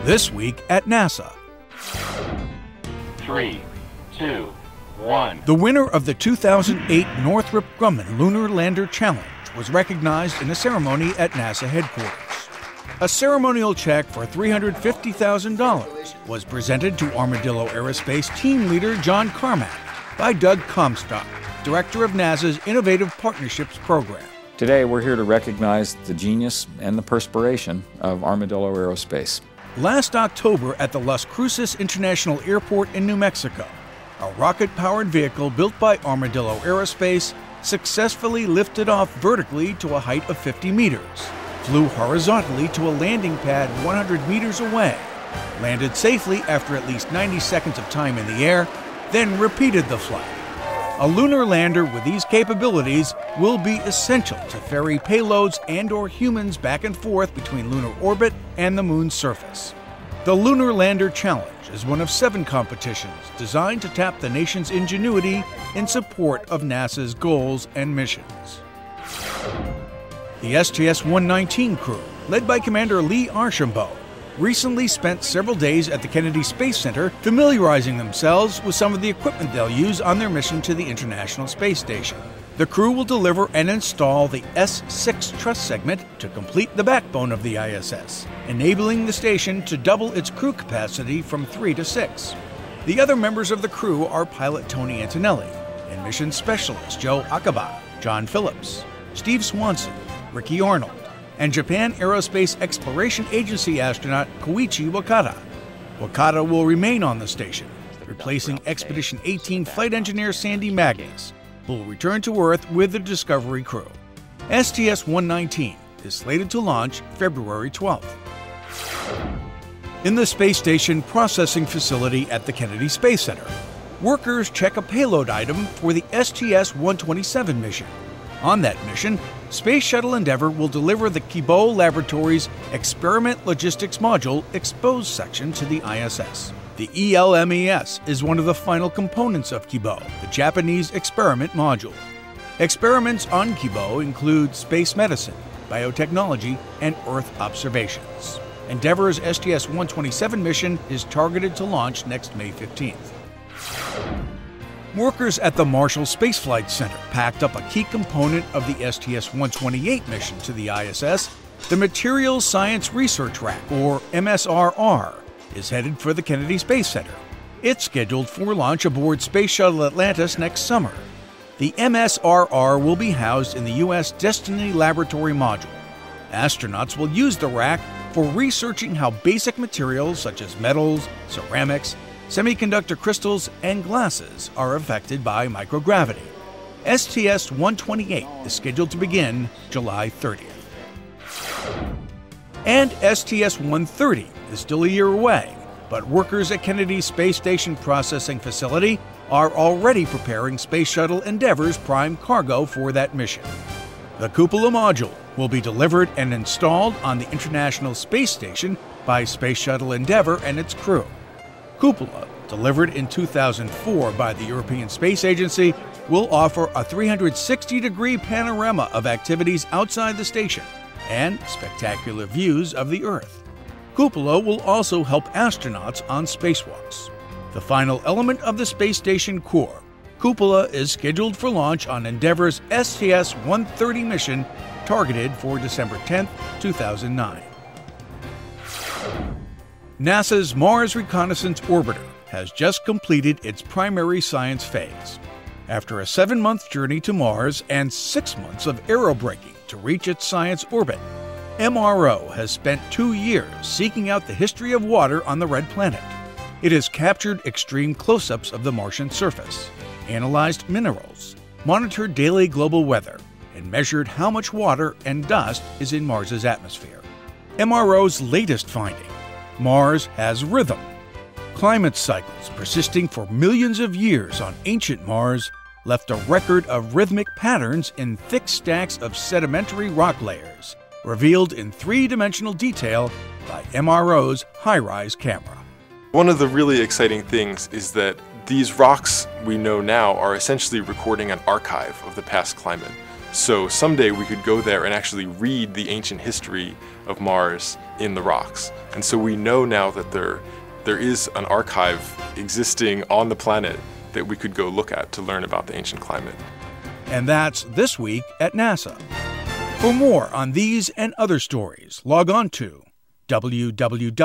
This week at NASA. 3, 2, 1. The winner of the 2008 Northrop Grumman Lunar Lander Challenge was recognized in a ceremony at NASA headquarters. A ceremonial check for $350,000 was presented to Armadillo Aerospace team leader John Carmack by Doug Comstock, director of NASA's Innovative Partnerships Program. Today we're here to recognize the genius and the perspiration of Armadillo Aerospace. Last October at the Las Cruces International Airport in New Mexico, a rocket-powered vehicle built by Armadillo Aerospace successfully lifted off vertically to a height of 50 meters, flew horizontally to a landing pad 100 meters away, landed safely after at least 90 seconds of time in the air, then repeated the flight. A lunar lander with these capabilities will be essential to ferry payloads and/or humans back and forth between lunar orbit and the moon's surface. The Lunar Lander Challenge is one of 7 competitions designed to tap the nation's ingenuity in support of NASA's goals and missions. The STS-119 crew, led by Commander Lee Archambault, recently spent several days at the Kennedy Space Center familiarizing themselves with some of the equipment they'll use on their mission to the International Space Station. The crew will deliver and install the S6 truss segment to complete the backbone of the ISS, enabling the station to double its crew capacity from 3 to 6. The other members of the crew are pilot Tony Antonelli and mission specialist Joe Akaba, John Phillips, Steve Swanson, Ricky Arnold, and Japan Aerospace Exploration Agency astronaut Koichi Wakata. Wakata will remain on the station, replacing Expedition 18 flight engineer Sandy Magnus, who will return to Earth with the Discovery crew. STS-119 is slated to launch February 12th. In the Space Station Processing Facility at the Kennedy Space Center, workers check a payload item for the STS-127 mission. On that mission, Space Shuttle Endeavour will deliver the Kibo Laboratories Experiment Logistics Module Exposed section to the ISS. The ELMES is one of the final components of Kibo, the Japanese experiment module. Experiments on Kibo include space medicine, biotechnology, and Earth observations. Endeavour's STS-127 mission is targeted to launch next May 15th. Workers at the Marshall Space Flight Center packed up a key component of the STS-128 mission to the ISS. The Materials Science Research Rack, or MSRR, is headed for the Kennedy Space Center. It's scheduled for launch aboard Space Shuttle Atlantis next summer. The MSRR will be housed in the U.S. Destiny Laboratory module. Astronauts will use the rack for researching how basic materials such as metals, ceramics, semiconductor crystals, and glasses are affected by microgravity. STS-128 is scheduled to begin July 30th. And STS-130 is still a year away, but workers at Kennedy Space Station Processing Facility are already preparing Space Shuttle Endeavour's prime cargo for that mission. The Cupola module will be delivered and installed on the International Space Station by Space Shuttle Endeavour and its crew. Cupola, delivered in 2004 by the European Space Agency, will offer a 360-degree panorama of activities outside the station and spectacular views of the Earth. Cupola will also help astronauts on spacewalks. The final element of the space station core, Cupola is scheduled for launch on Endeavour's STS-130 mission, targeted for December 10, 2009. NASA's Mars Reconnaissance Orbiter has just completed its primary science phase. After a 7-month journey to Mars and 6 months of aerobraking to reach its science orbit, MRO has spent 2 years seeking out the history of water on the red planet. It has captured extreme close-ups of the Martian surface, analyzed minerals, monitored daily global weather, and measured how much water and dust is in Mars's atmosphere. MRO's latest finding: Mars has rhythm. Climate cycles persisting for millions of years on ancient Mars left a record of rhythmic patterns in thick stacks of sedimentary rock layers, revealed in 3-dimensional detail by MRO's HiRISE camera. One of the really exciting things is that these rocks we know now are essentially recording an archive of the past climate. So someday we could go there and actually read the ancient history of Mars in the rocks. And so we know now that there is an archive existing on the planet that we could go look at to learn about the ancient climate. And that's This Week at NASA. For more on these and other stories, log on to www.nasa.gov.